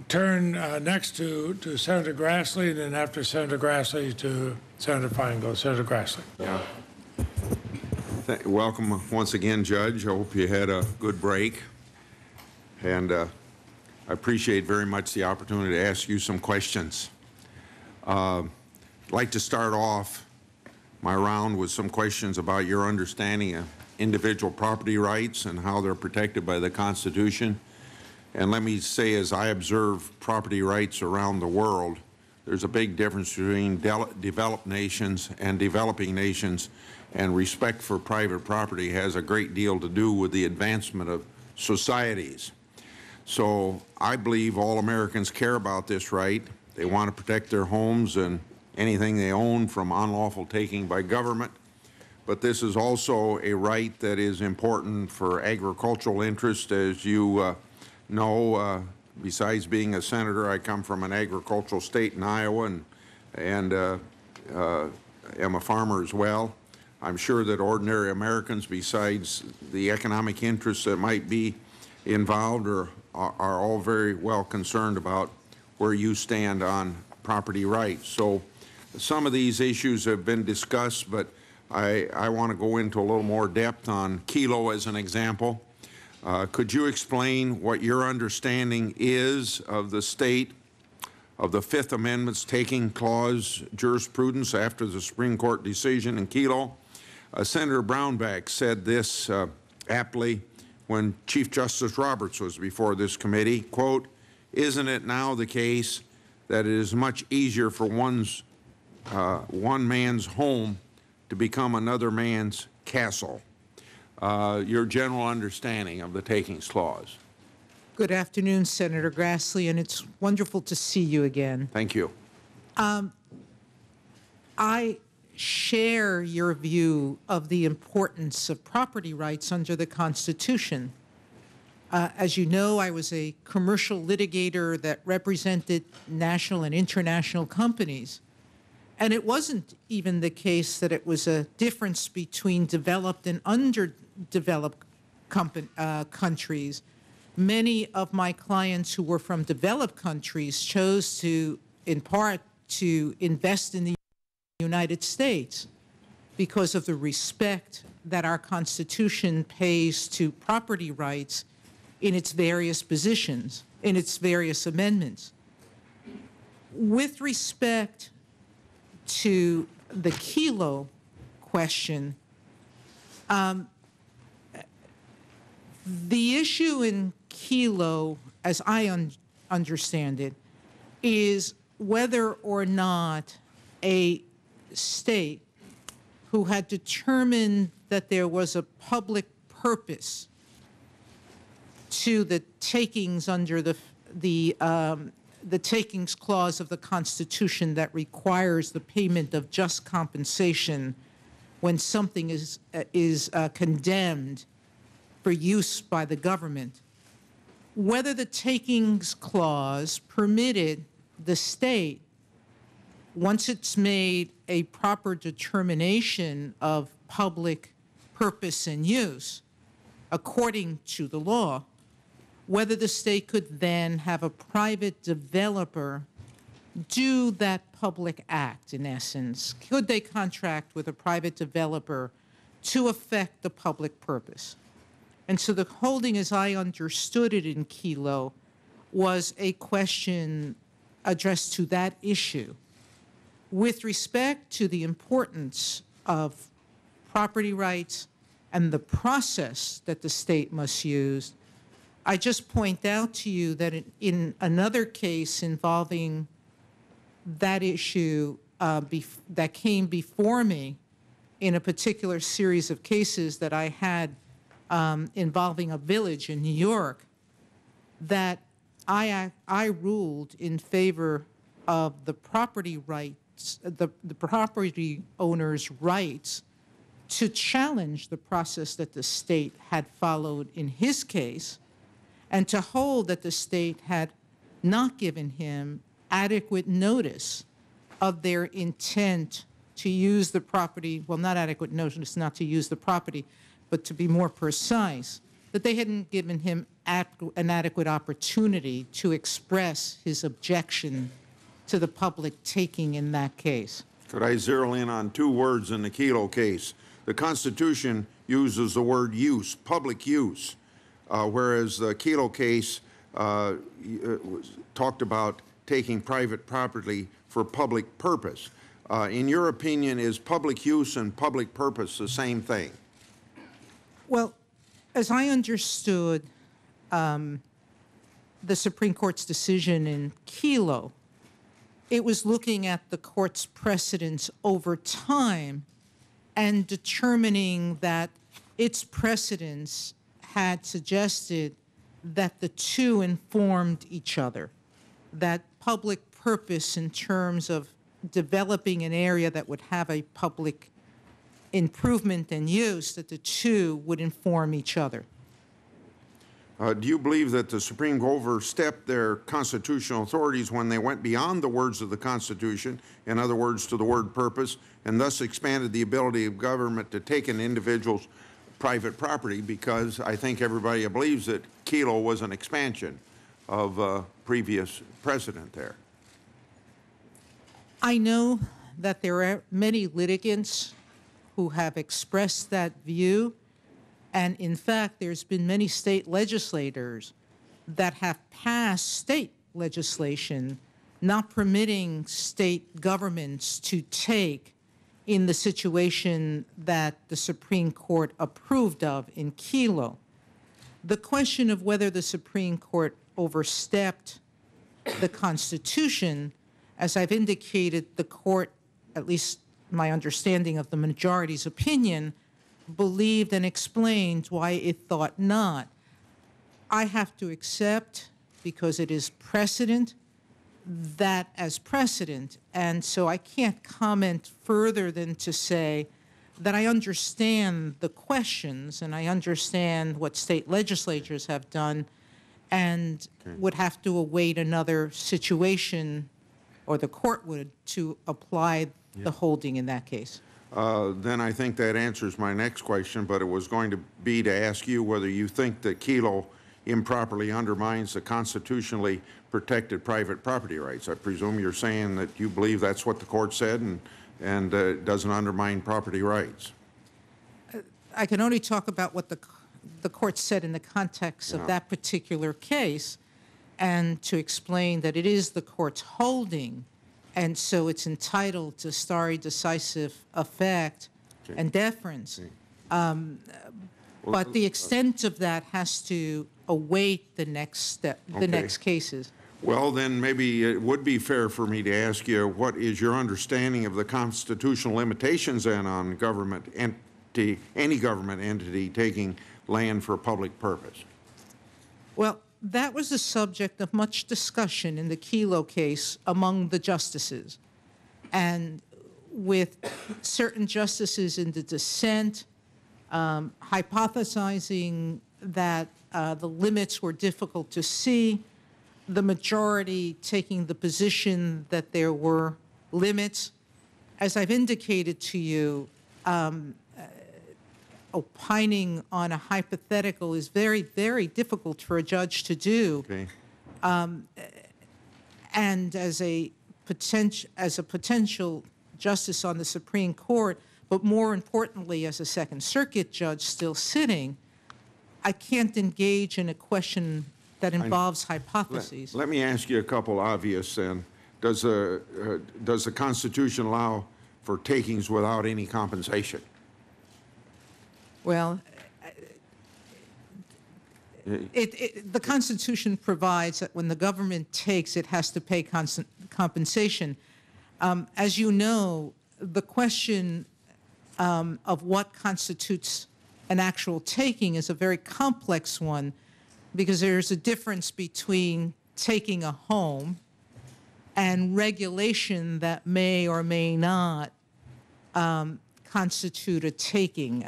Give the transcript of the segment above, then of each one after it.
turn next to Senator Grassley, and then after Senator Grassley to Senator Feingold. Senator Grassley. Yeah. Welcome once again, Judge. I hope you had a good break. And I appreciate very much the opportunity to ask you some questions. I'd like to start off my round with some questions about your understanding of individual property rights and how they're protected by the Constitution. And let me say, as I observe property rights around the world, there's a big difference between developed nations and developing nations, and respect for private property has a great deal to do with the advancement of societies. So I believe all Americans care about this right. They want to protect their homes and anything they own from unlawful taking by government. But this is also a right that is important for agricultural interests. As you know, besides being a senator, I come from an agricultural state in Iowa and am a farmer as well. I'm sure that ordinary Americans, besides the economic interests that might be involved, are all very well concerned about where you stand on property rights. So some of these issues have been discussed, but I want to go into a little more depth on Kelo as an example. Could you explain what your understanding is of the state of the Fifth Amendment's taking clause jurisprudence after the Supreme Court decision in Kelo? Senator Brownback said this aptly when Chief Justice Roberts was before this committee, quote, "Isn't it now the case that it is much easier for one man's home to become another man's castle?" Your general understanding of the Takings Clause. Good afternoon, Senator Grassley, and it's wonderful to see you again. Thank you. I share your view of the importance of property rights under the Constitution. As you know, I was a commercial litigator that represented national and international companies. And it wasn't even the case that it was a difference between developed and underdeveloped countries. Many of my clients who were from developed countries chose to, in part, to invest in the United States because of the respect that our Constitution pays to property rights in its various positions, in its various amendments. With respect to the Kelo question, the issue in Kelo, as I understand it, is whether or not a state who had determined that there was a public purpose to the takings under the Takings Clause of the Constitution that requires the payment of just compensation when something is condemned for use by the government, whether the Takings Clause permitted the state, once it's made a proper determination of public purpose and use, according to the law, whether the state could then have a private developer do that public act, in essence. Could they contract with a private developer to affect the public purpose? And so the holding, as I understood it in Kelo, was a question addressed to that issue. With respect to the importance of property rights and the process that the state must use, I just point out to you that in another case involving that issue that came before me in a particular series of cases that I had involving a village in New York, that I ruled in favor of the property rights, the property owner's rights to challenge the process that the state had followed in his case, and to hold that the state had not given him adequate notice of their intent to use the property, well, not adequate notice not to use the property, but to be more precise, that they hadn't given him an adequate opportunity to express his objection to the public taking in that case. Could I zero in on two words in the Kelo case? The Constitution uses the word use, public use, whereas the Kelo case talked about taking private property for public purpose. In your opinion, is public use and public purpose the same thing? Well, as I understood the Supreme Court's decision in Kelo, it was looking at the court's precedents over time and determining that its precedents had suggested that the two informed each other, that public purpose in terms of developing an area that would have a public improvement and use, that the two would inform each other. Do you believe that the Supreme Court overstepped their constitutional authorities when they went beyond the words of the Constitution, in other words, to the word purpose, and thus expanded the ability of government to take an individual's private property? Because I think everybody believes that Kelo was an expansion of previous precedent there. I know that there are many litigants who have expressed that view. And in fact, there's been many state legislators that have passed state legislation not permitting state governments to take in the situation that the Supreme Court approved of in Kelo. The question of whether the Supreme Court overstepped the Constitution, as I've indicated, the court, at least my understanding of the majority's opinion, believed and explained why it thought not. I have to accept, because it is precedent, that as precedent, and so I can't comment further than to say that I understand the questions and I understand what state legislatures have done and would have to await another situation, or the court would, to apply the holding in that case. Then I think that answers my next question, but it was going to be to ask you whether you think that Kelo improperly undermines the constitutionally protected private property rights. I presume you're saying that you believe that's what the court said and doesn't undermine property rights. I can only talk about what the court said in the context of that particular case, and to explain that it is the court's holding, and so it's entitled to stare decisis effect and deference. But the extent of that has to await the next step, the next cases. Well, then maybe it would be fair for me to ask you, what is your understanding of the constitutional limitations then on government entity, any government entity taking land for a public purpose? Well, that was the subject of much discussion in the Kelo case among the justices. And with certain justices in the dissent hypothesizing that the limits were difficult to see, the majority taking the position that there were limits. As I've indicated to you, opining on a hypothetical is very, very difficult for a judge to do. Okay. And as a potential justice on the Supreme Court, but more importantly, as a Second Circuit judge still sitting, I can't engage in a question that involves hypotheses. Let me ask you a couple obvious then. Does the Constitution allow for takings without any compensation? Well, the Constitution provides that when the government takes, it has to pay compensation. As you know, the question of what constitutes an actual taking is a very complex one, because there's a difference between taking a home and regulation that may or may not constitute a taking.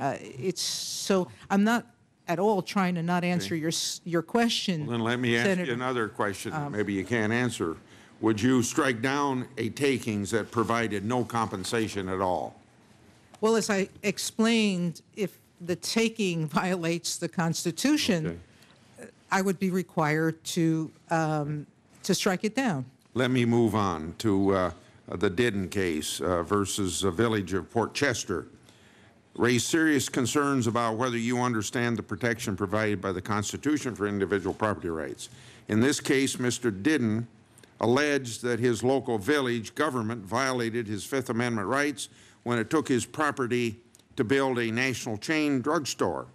So I'm not at all trying to not answer your question. Well, then let me ask Senator. you another question that maybe you can't answer. Would you strike down a takings that provided no compensation at all? Well, as I explained, if the taking violates the Constitution, I would be required to strike it down. Let me move on to the Didden case versus the Village of Port Chester. Raised serious concerns about whether you understand the protection provided by the Constitution for individual property rights. In this case, Mr. Didden alleged that his local village government violated his Fifth Amendment rights when it took his property to build a national chain drugstore.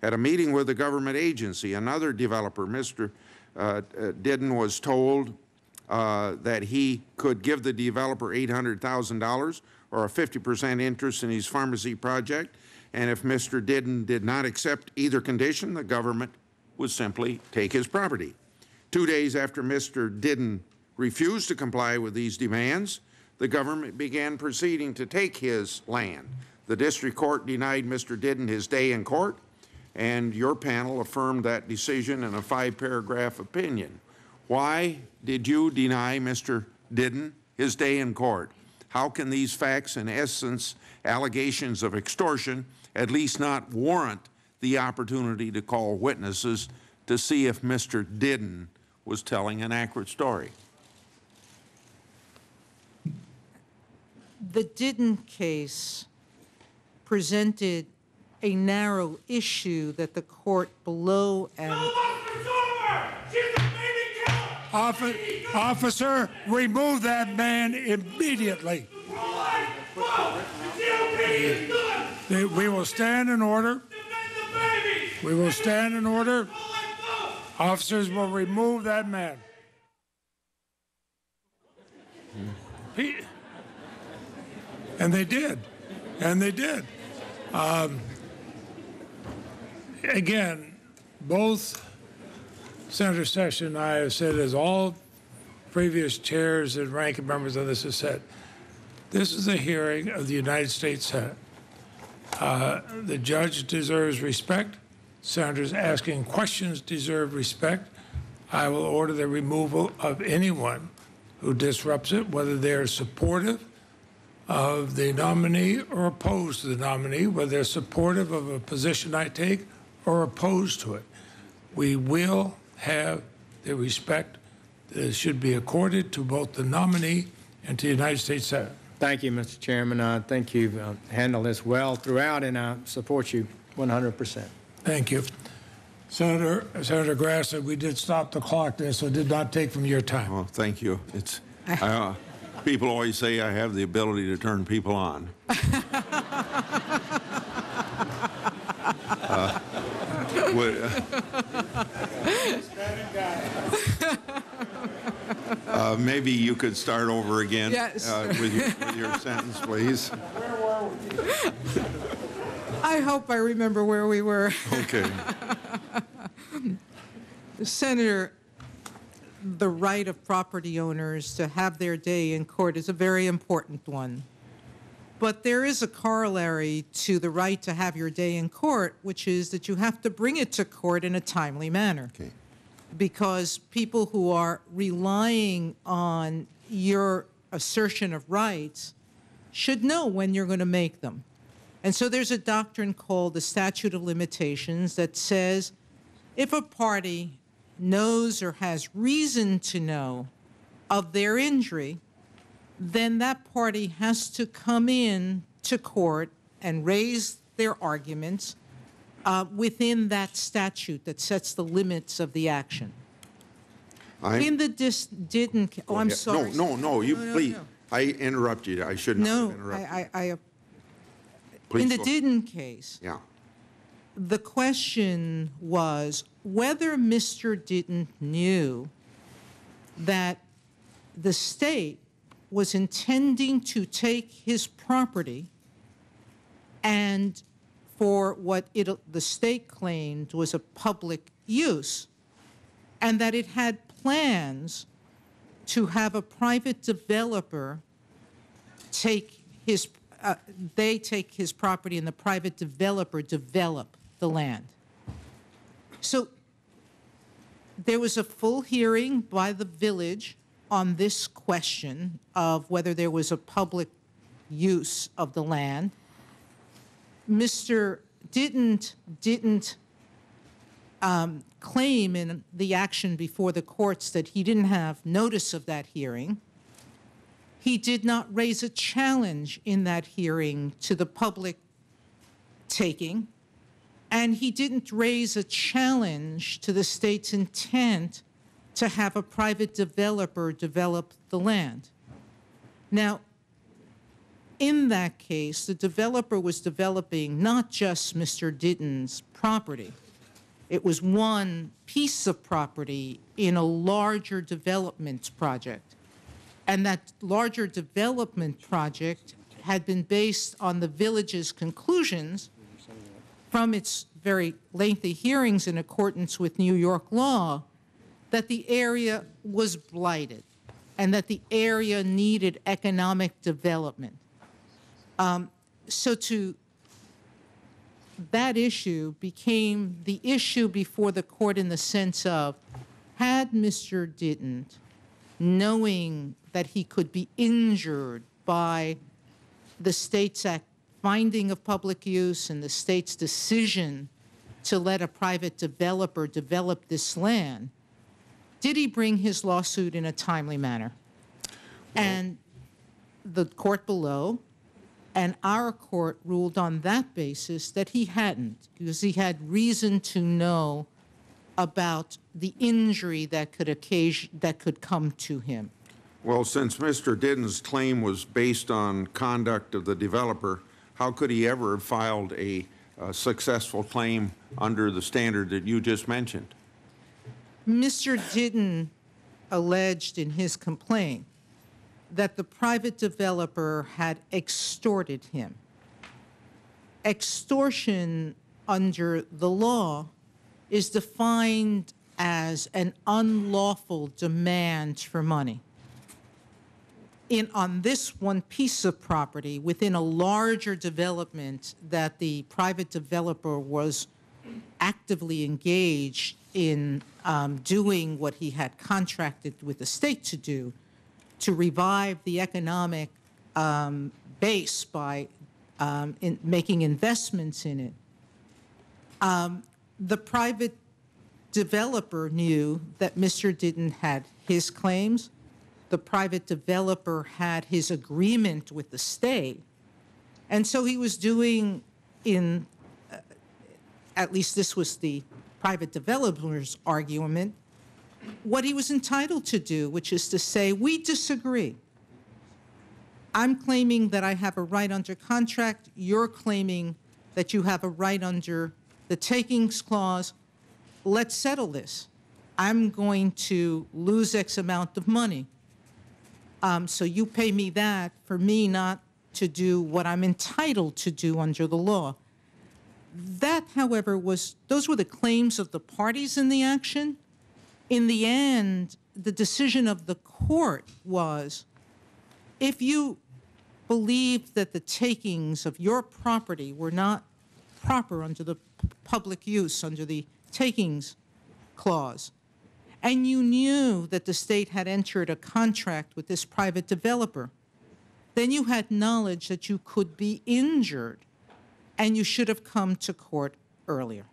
At a meeting with a government agency, another developer, Mr. Didden, was told that he could give the developer $800,000 or a 50% interest in his pharmacy project, and if Mr. Didden did not accept either condition, the government would simply take his property. 2 days after Mr. Didden refused to comply with these demands, the government began proceeding to take his land. The district court denied Mr. Didden his day in court, and your panel affirmed that decision in a 5-paragraph opinion. Why did you deny Mr. Didden his day in court? How can these facts, in essence, allegations of extortion, at least not warrant the opportunity to call witnesses to see if Mr. Didden was telling an accurate story? The Didden case presented a narrow issue that the court below and Officer, remove that man immediately. We will stand in order. We will stand in order. Officers will remove that man. And they did. And they did. Again, both Senator Sessions and I have said, as all previous chairs and ranking members of this have said, this is a hearing of the United States Senate. The judge deserves respect. Senators asking questions deserve respect. I will order the removal of anyone who disrupts it, whether they are supportive of the nominee or opposed to the nominee, whether they're supportive of a position I take or opposed to it. We will have the respect that should be accorded to both the nominee and to the United States Senate. Thank you, Mr. Chairman. I think you've handled this well throughout, and I support you 100%. Thank you. Senator Grassley, we did stop the clock there, so it did not take from your time. Well, thank you. People always say I have the ability to turn people on. Maybe you could start over again. Yes. With your sentence, please. Where were we? I hope I remember where we were. Okay. Senator, the right of property owners to have their day in court is a very important one. But there is a corollary to the right to have your day in court, which is that you have to bring it to court in a timely manner. Okay. Because people who are relying on your assertion of rights should know when you're going to make them. And so there's a doctrine called the statute of limitations that says if a party knows or has reason to know of their injury, then that party has to come in to court and raise their arguments within that statute that sets the limits of the action. In the Didden case, oh, I'm sorry. No, you please. No. I interrupted you. I should not have interrupted. In the Didden case, yeah. The question was whether Mr. Didden knew that the state was intending to take his property and for what the state claimed was a public use, and that it had plans to have a private developer take his property and the private developer develop the land. So there was a full hearing by the village on this question of whether there was a public use of the land. Mr. didn't claim in the action before the courts that he didn't have notice of that hearing. He did not raise a challenge in that hearing to the public taking, and he didn't raise a challenge to the state's intent to have a private developer develop the land. Now, in that case, the developer was developing not just Mr. Ditton's property. It was one piece of property in a larger development project. And that larger development project had been based on the village's conclusions from its very lengthy hearings in accordance with New York law that the area was blighted and that the area needed economic development. So that issue became the issue before the court in the sense of, had Mr. Ditton, knowing that he could be injured by the state's finding of public use and the state's decision to let a private developer develop this land, did he bring his lawsuit in a timely manner? And the court below and our court ruled on that basis that he hadn't, because he had reason to know about the injury that could come to him. Well, since Mr. Ditton's claim was based on conduct of the developer, how could he ever have filed a successful claim under the standard that you just mentioned? Mr. Ditton alleged in his complaint that the private developer had extorted him. Extortion under the law is defined as an unlawful demand for money. On this one piece of property within a larger development that the private developer was actively engaged in doing what he had contracted with the state to do, to revive the economic base by making investments in it. The private developer knew that Mr. Ditton had his claims. The private developer had his agreement with the state. And so he was doing at least this was the private developer's argument, what he was entitled to do, which is to say, we disagree. I'm claiming that I have a right under contract. You're claiming that you have a right under the takings clause. Let's settle this. I'm going to lose X amount of money. So you pay me that for me not to do what I'm entitled to do under the law. That, however, those were the claims of the parties in the action. In the end, the decision of the court was, if you believe that the takings of your property were not proper under the public use, under the takings clause, and you knew that the state had entered a contract with this private developer, then you had knowledge that you could be injured, and you should have come to court earlier.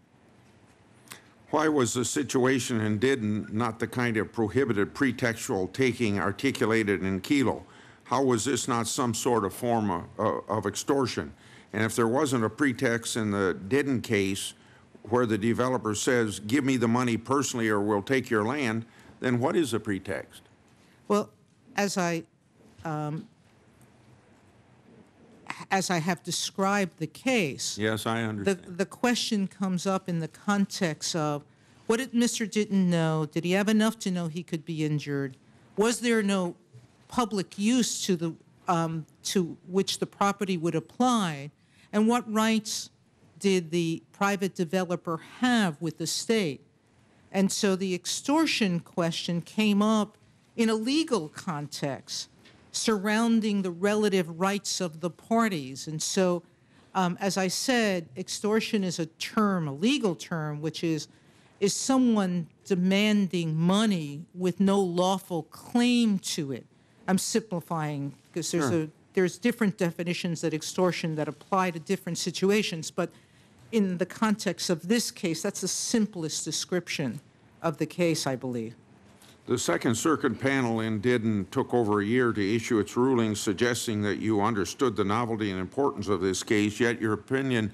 Why was the situation in Ditton not the kind of prohibited pretextual taking articulated in Kelo? How was this not some sort of form of extortion? And if there wasn't a pretext in the Ditton case where the developer says, give me the money personally or we'll take your land, then what is a pretext? Well, as I have described the case, yes, I understand. The question comes up in the context of, what did Mr. Ditton know? Did he have enough to know he could be injured? Was there no public use to which the property would apply? And what rights did the private developer have with the state? And so the extortion question came up in a legal context surrounding the relative rights of the parties. And so, as I said, extortion is a term, a legal term, which is someone demanding money with no lawful claim to it. I'm simplifying because there's different definitions of extortion that apply to different situations. But in the context of this case, that's the simplest description of the case, I believe. The Second Circuit panel in Didden took over a year to issue its ruling, suggesting that you understood the novelty and importance of this case, yet your opinion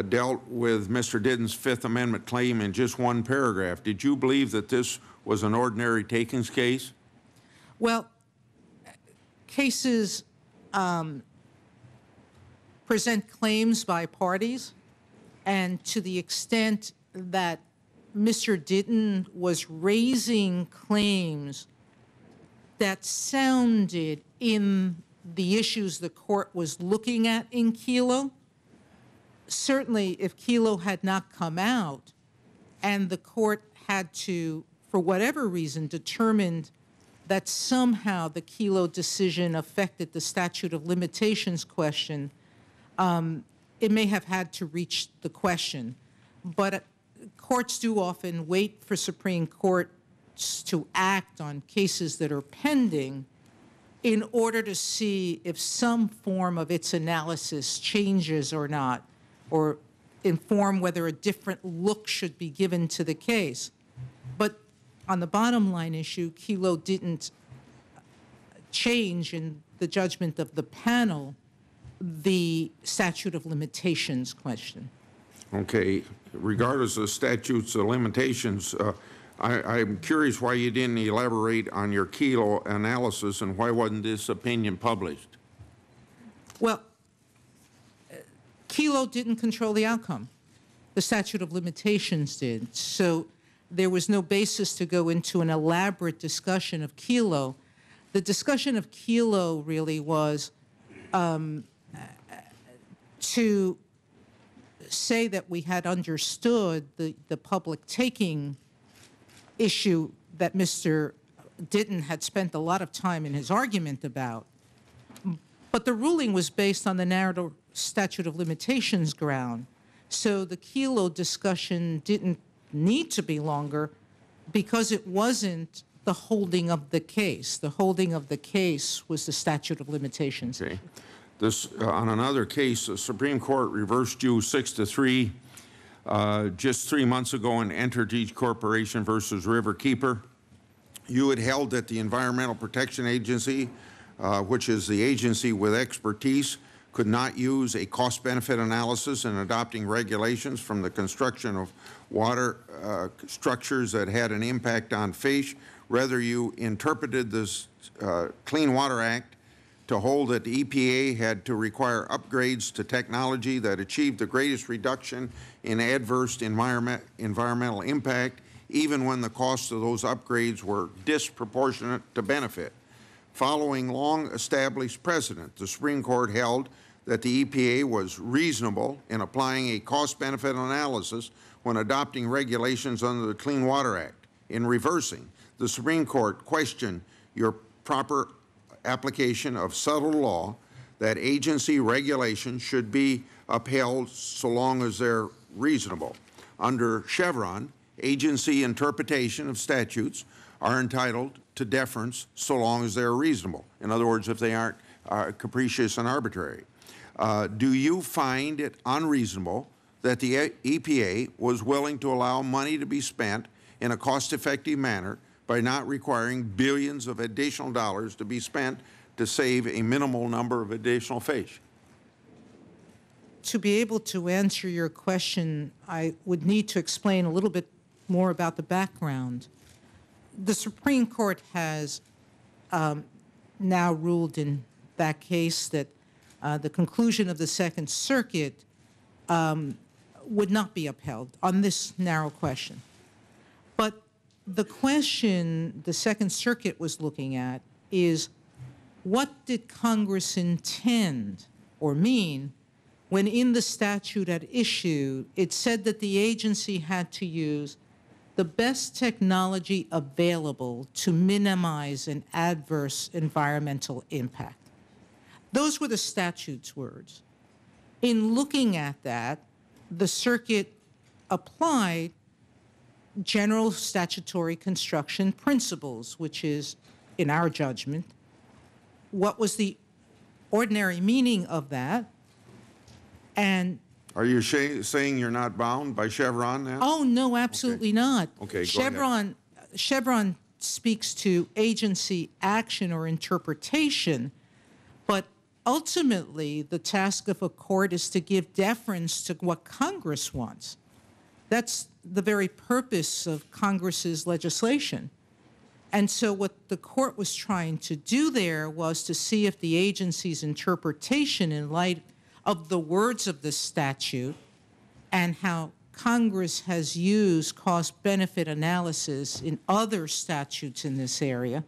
dealt with Mr. Didden's Fifth Amendment claim in just one paragraph. Did you believe that this was an ordinary takings case? Well, cases present claims by parties, and to the extent that Mr. Didden was raising claims that sounded in the issues the court was looking at in Kelo, certainly if Kelo had not come out and the court had to, for whatever reason, determined that somehow the Kelo decision affected the statute of limitations question, it may have had to reach the question. But courts do often wait for Supreme Courts to act on cases that are pending in order to see if some form of its analysis changes or not, or inform whether a different look should be given to the case. But on the bottom line issue, Kelo didn't change in the judgment of the panel the statute of limitations question. Okay. Regardless of statutes of limitations, I'm curious why you didn't elaborate on your Kelo analysis and why wasn't this opinion published? Well, Kelo didn't control the outcome. The statute of limitations did. So there was no basis to go into an elaborate discussion of Kelo. The discussion of Kelo really was to say that we had understood the public taking issue that Mr. Didden had spent a lot of time in his argument about. But the ruling was based on the narrow statute of limitations ground. So the Kelo discussion didn't need to be longer because it wasn't the holding of the case. The holding of the case was the statute of limitations. Okay. This, on another case, the Supreme Court reversed you 6-3 just 3 months ago in Entergy Corporation versus Riverkeeper. You had held that the Environmental Protection Agency, which is the agency with expertise, could not use a cost-benefit analysis in adopting regulations from the construction of water structures that had an impact on fish. Rather, you interpreted this Clean Water Act to hold that the EPA had to require upgrades to technology that achieved the greatest reduction in adverse environmental impact, even when the cost of those upgrades were disproportionate to benefit. Following long-established precedent, the Supreme Court held that the EPA was reasonable in applying a cost-benefit analysis when adopting regulations under the Clean Water Act. In reversing, the Supreme Court questioned your proper application of settled law that agency regulations should be upheld so long as they're reasonable. Under Chevron, agency interpretation of statutes are entitled to deference so long as they're reasonable. In other words, if they aren't capricious and arbitrary. Do you find it unreasonable that the EPA was willing to allow money to be spent in a cost-effective manner by not requiring billions of additional dollars to be spent to save a minimal number of additional fish? To be able to answer your question, I would need to explain a little bit more about the background. The Supreme Court has now ruled in that case that the conclusion of the Second Circuit would not be upheld on this narrow question. But the question the Second Circuit was looking at is, what did Congress intend or mean when in the statute at issue it said that the agency had to use the best technology available to minimize an adverse environmental impact? Those were the statute's words. In looking at that, the circuit applied general statutory construction principles, which is, in our judgment, what was the ordinary meaning of that, and Are you saying you're not bound by Chevron then? Oh, no, absolutely not. Okay, go ahead. Chevron speaks to agency action or interpretation, but ultimately the task of a court is to give deference to what Congress wants. That's the very purpose of Congress's legislation. And so what the court was trying to do there was to see if the agency's interpretation in light of the words of the statute and how Congress has used cost-benefit analysis in other statutes in this area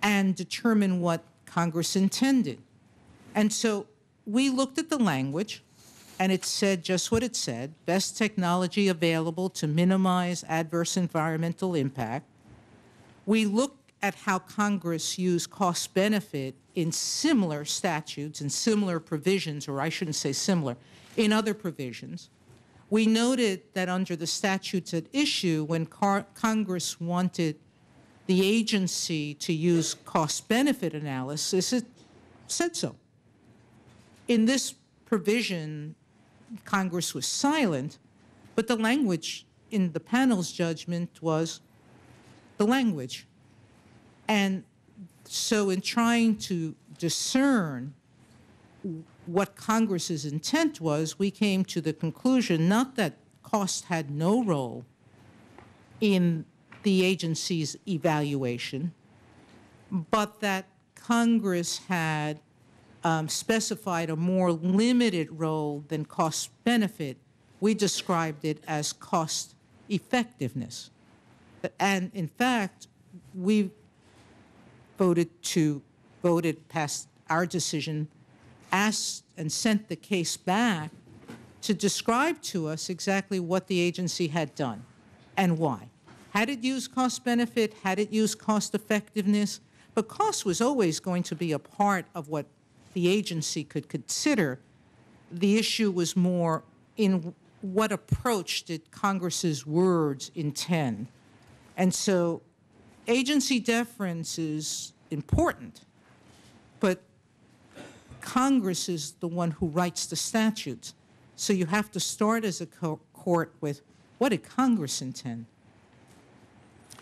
and determine what Congress intended. And so we looked at the language, and it said just what it said: best technology available to minimize adverse environmental impact. We looked at how Congress used cost-benefit in similar statutes and similar provisions, or I shouldn't say similar, in other provisions. We noted that under the statutes at issue, when Congress wanted the agency to use cost-benefit analysis, it said so. In this provision, Congress was silent, but the language in the panel's judgment was the language. And so in trying to discern what Congress's intent was, we came to the conclusion not that cost had no role in the agency's evaluation, but that Congress had specified a more limited role than cost benefit. We described it as cost effectiveness. And in fact, we voted past our decision, asked and sent the case back to describe to us exactly what the agency had done and why. Had it used cost benefit? Had it used cost effectiveness? But cost was always going to be a part of what the agency could consider. The issue was more in what approach did Congress's words intend. And so agency deference is important, but Congress is the one who writes the statutes. So you have to start as a court with, what did Congress intend?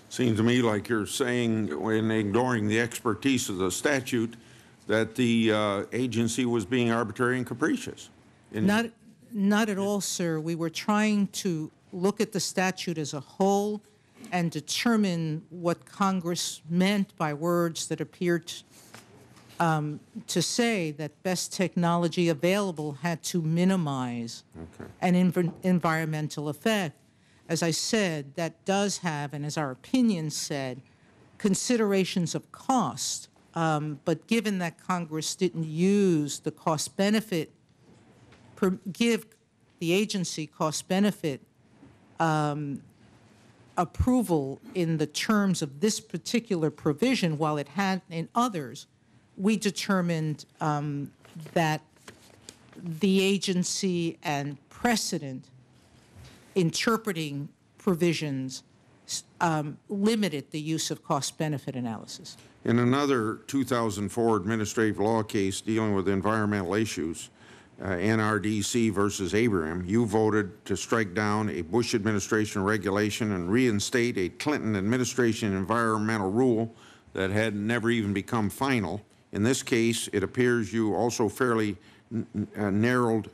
Seems to me like you're saying, when ignoring the expertise of the statute, that the agency was being arbitrary and capricious. Not at all, sir. We were trying to look at the statute as a whole and determine what Congress meant by words that appeared to say that best technology available had to minimize an environmental effect. As I said, that does have, and as our opinion said, considerations of cost. But given that Congress didn't use the cost-benefit, give the agency cost-benefit approval in the terms of this particular provision, while it had in others, we determined that the agency and precedent interpreting provisions limited the use of cost-benefit analysis. In another 2004 administrative law case dealing with environmental issues, NRDC versus Abraham, you voted to strike down a Bush administration regulation and reinstate a Clinton administration environmental rule that had never even become final. In this case, it appears you also fairly narrowly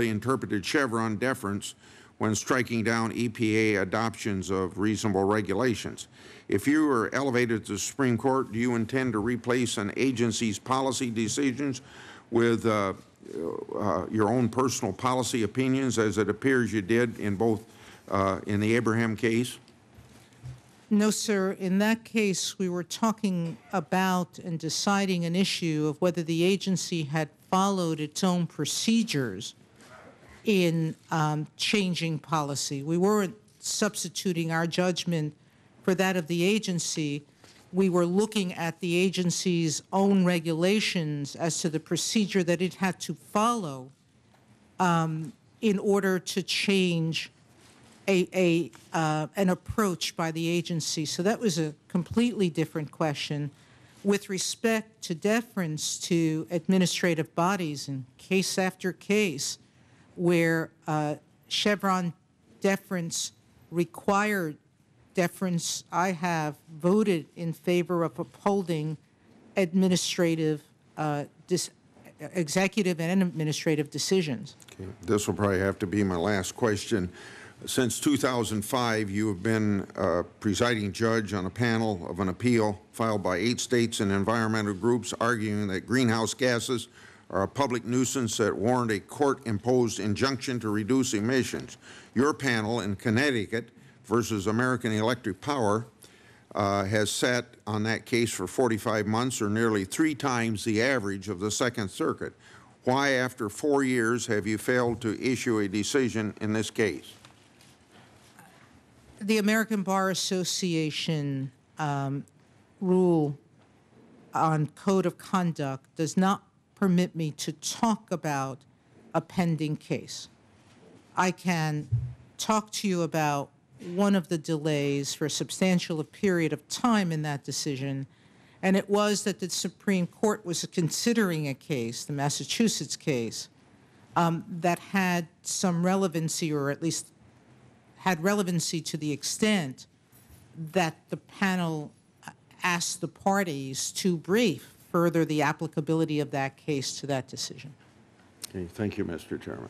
interpreted Chevron deference when striking down EPA adoptions of reasonable regulations. If you are elevated to the Supreme Court, do you intend to replace an agency's policy decisions with your own personal policy opinions, as it appears you did in both in the Abraham case? No, sir. In that case, we were talking about and deciding an issue of whether the agency had followed its own procedures in changing policy. We weren't substituting our judgment for that of the agency. We were looking at the agency's own regulations as to the procedure that it had to follow in order to change an approach by the agency. So that was a completely different question. With respect to deference to administrative bodies in case after case, where Chevron deference required deference, I have voted in favor of upholding executive and administrative decisions. Okay. This will probably have to be my last question. Since 2005, you have been presiding judge on a panel of an appeal filed by 8 states and environmental groups arguing that greenhouse gases are a public nuisance that warrant a court-imposed injunction to reduce emissions. Your panel in Connecticut versus American Electric Power has sat on that case for 45 months, or nearly 3 times the average of the Second Circuit. Why, after 4 years, have you failed to issue a decision in this case? The American Bar Association rule on code of conduct does not permit me to talk about a pending case. I can talk to you about one of the delays for a substantial period of time in that decision, and it was that the Supreme Court was considering a case, the Massachusetts case, that had some relevancy, or at least had relevancy to the extent that the panel asked the parties to brief further the applicability of that case to that decision. Okay, thank you, Mr. Chairman.